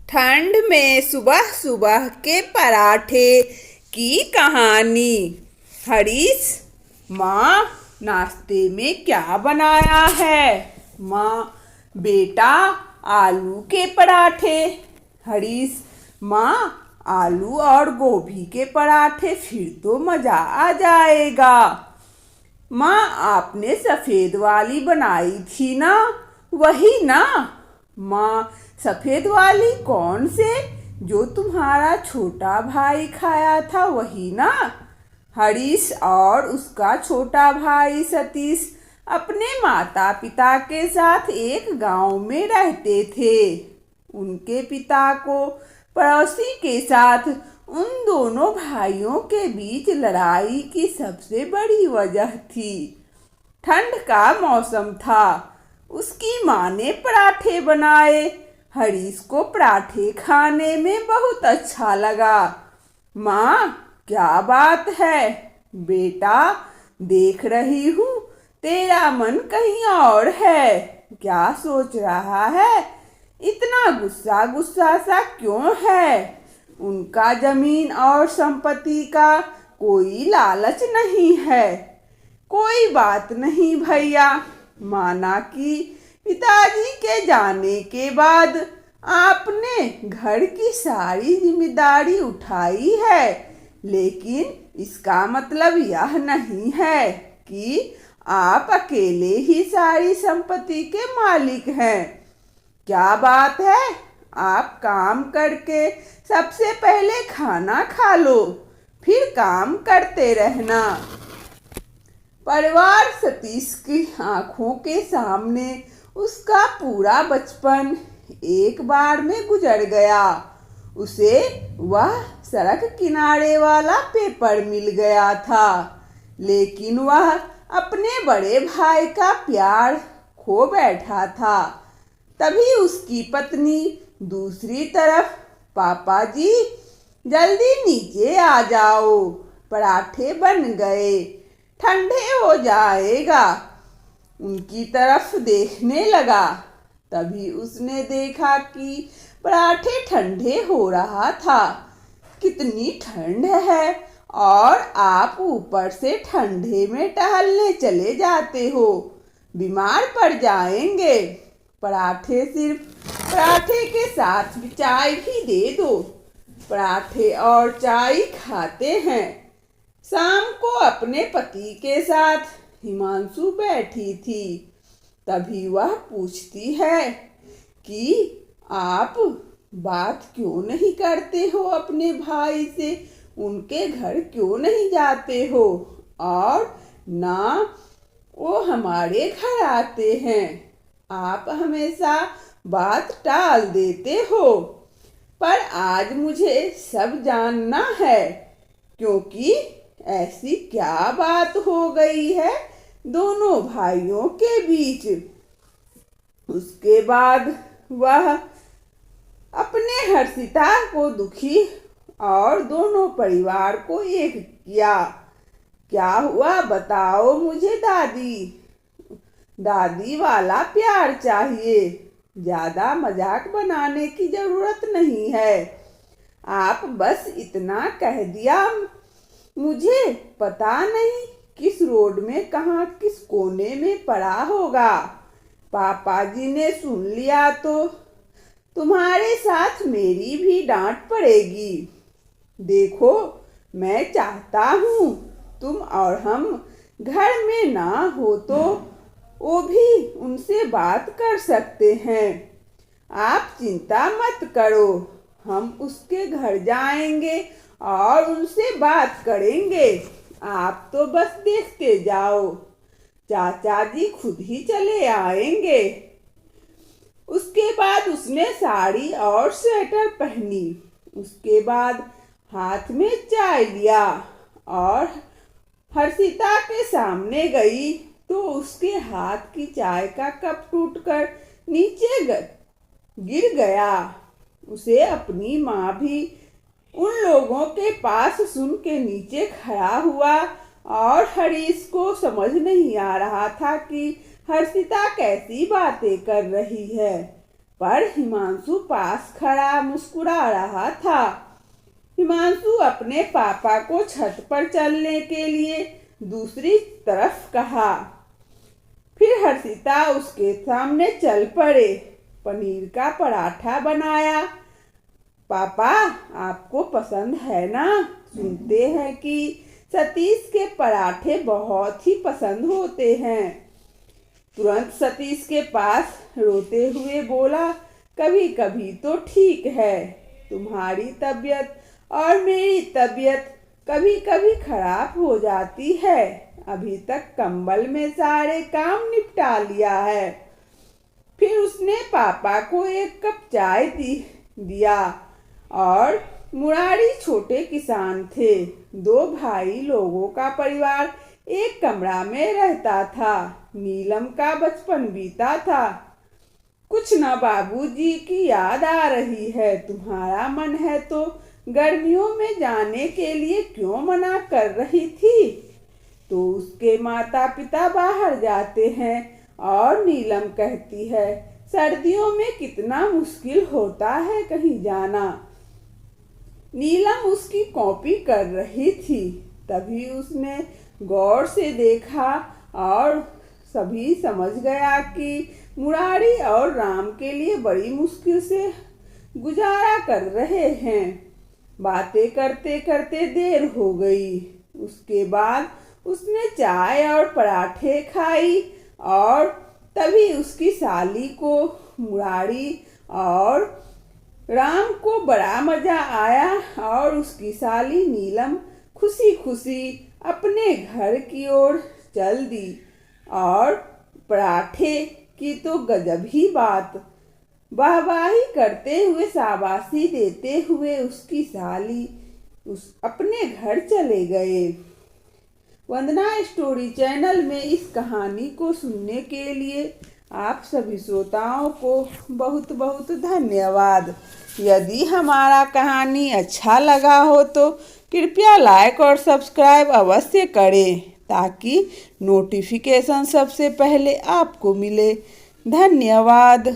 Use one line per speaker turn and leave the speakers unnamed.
ठंड में सुबह सुबह के पराठे की कहानी। हरीश, माँ नाश्ते में क्या बनाया है? माँ, बेटा आलू के पराठे। हरीश, माँ आलू और गोभी के पराठे, फिर तो मज़ा आ जाएगा। माँ, आपने सफ़ेद वाली बनाई थी ना, वही ना? माँ, सफ़ेद वाली कौन से? जो तुम्हारा छोटा भाई खाया था, वही ना? हरीश और उसका छोटा भाई सतीश अपने माता पिता के साथ एक गांव में रहते थे। उनके पिता को पड़ोसी के साथ उन दोनों भाइयों के बीच लड़ाई की सबसे बड़ी वजह थी। ठंड का मौसम था। उसकी माँ ने पराठे बनाए। हरीश को पराठे खाने में बहुत अच्छा लगा। माँ, क्या बात है? बेटा, देख रही हूँ तेरा मन कहीं और है। क्या सोच रहा है? इतना गुस्सा गुस्सा सा क्यों है? उनका जमीन और संपत्ति का कोई लालच नहीं है। कोई बात नहीं भैया, माना कि पिताजी के जाने के बाद आपने घर की सारी जिम्मेदारी उठाई है, लेकिन इसका मतलब यह नहीं है कि आप अकेले ही सारी संपत्ति के मालिक हैं। क्या बात है? आप काम करके सबसे पहले खाना खा लो, फिर काम करते रहना। परिवार सतीश की आंखों के सामने उसका पूरा बचपन एक बार में गुजर गया। उसे वह सड़क किनारे वाला पेपर मिल गया था, लेकिन वह अपने बड़े भाई का प्यार खो बैठा था। तभी उसकी पत्नी दूसरी तरफ, पापा जी जल्दी नीचे आ जाओ, पराठे बन गए, ठंडे हो जाएगा, उनकी तरफ देखने लगा। तभी उसने देखा कि पराठे ठंडे हो रहा था। कितनी ठंड है और आप ऊपर से ठंडे में टहलने चले जाते हो, बीमार पड़ जाएंगे। पराठे के साथ चाय भी दे दो। पराठे और चाय खाते हैं। शाम को अपने पति के साथ हिमांशु बैठी थी। तभी वह पूछती है कि आप बात क्यों नहीं करते हो अपने भाई से, उनके घर क्यों नहीं जाते हो और ना वो हमारे घर आते हैं। आप हमेशा बात टाल देते हो, पर आज मुझे सब जानना है, क्योंकि ऐसी क्या बात हो गई है दोनों भाइयों के बीच। उसके बाद वह अपने हर्षिता को दुखी और दोनों परिवार को एक किया। क्या हुआ बताओ मुझे दादी। दादी वाला प्यार चाहिए, ज्यादा मजाक बनाने की जरूरत नहीं है। आप बस इतना कह दिया, मुझे पता नहीं किस रोड में कहाँ किस कोने में पड़ा होगा। पापा जी ने सुन लिया तो तुम्हारे साथ मेरी भी डांट पड़ेगी। देखो, मैं चाहता हूँ तुम और हम घर में ना हो तो वो भी उनसे बात कर सकते हैं। आप चिंता मत करो, हम उसके घर जाएंगे और उनसे बात करेंगे। आप तो बस देखते जाओ, चाचा जी खुद ही चले आएंगे। उसके बाद उसने साड़ी और स्वेटर पहनी। उसके बाद हाथ में चाय लिया और हर्षिता के सामने गई तो उसके हाथ की चाय का कप टूटकर नीचे गिर गया। उसे अपनी माँ भी उन लोगों के पास सुन के नीचे खड़ा हुआ और हरीश को समझ नहीं आ रहा था कि हर्षिता कैसी बातें कर रही है। पर हिमांशु पास खड़ा मुस्कुरा रहा था। हिमांशु अपने पापा को छत पर चलने के लिए दूसरी तरफ कहा। फिर हर्षिता उसके सामने चल पड़े। पनीर का पराठा बनाया। पापा, आपको पसंद है ना? सुनते हैं कि सतीश के पराठे बहुत ही पसंद होते हैं। तुरंत सतीश के पास रोते हुए बोला, कभी कभी तो ठीक है, तुम्हारी तबीयत और मेरी तबीयत कभी कभी खराब हो जाती है। अभी तक कंबल में सारे काम निपटा लिया है। फिर उसने पापा को एक कप चाय दिया और मुरारी छोटे किसान थे। 2 भाई लोगों का परिवार एक कमरा में रहता था। नीलम का बचपन बीता था। कुछ न बाबूजी की याद आ रही है। तुम्हारा मन है तो गर्मियों में जाने के लिए क्यों मना कर रही थी? तो उसके माता पिता बाहर जाते हैं और नीलम कहती है, सर्दियों में कितना मुश्किल होता है कहीं जाना। नीलम उसकी कॉपी कर रही थी। तभी उसने गौर से देखा और सभी समझ गया कि मुरारी और राम के लिए बड़ी मुश्किल से गुजारा कर रहे हैं। बातें करते करते देर हो गई। उसके बाद उसने चाय और पराठे खाई और तभी उसकी साली को, मुरारी और राम को बड़ा मजा आया और उसकी साली नीलम खुशी खुशी अपने घर की ओर चल दी। और पराठे की तो गजब ही बात। वाहवाही करते हुए, शाबाशी देते हुए उसकी साली अपने घर चले गए। वंदना स्टोरी चैनल में इस कहानी को सुनने के लिए आप सभी श्रोताओं को बहुत बहुत धन्यवाद। यदि हमारा कहानी अच्छा लगा हो तो कृपया लाइक और सब्सक्राइब अवश्य करें ताकि नोटिफिकेशन सबसे पहले आपको मिले। धन्यवाद।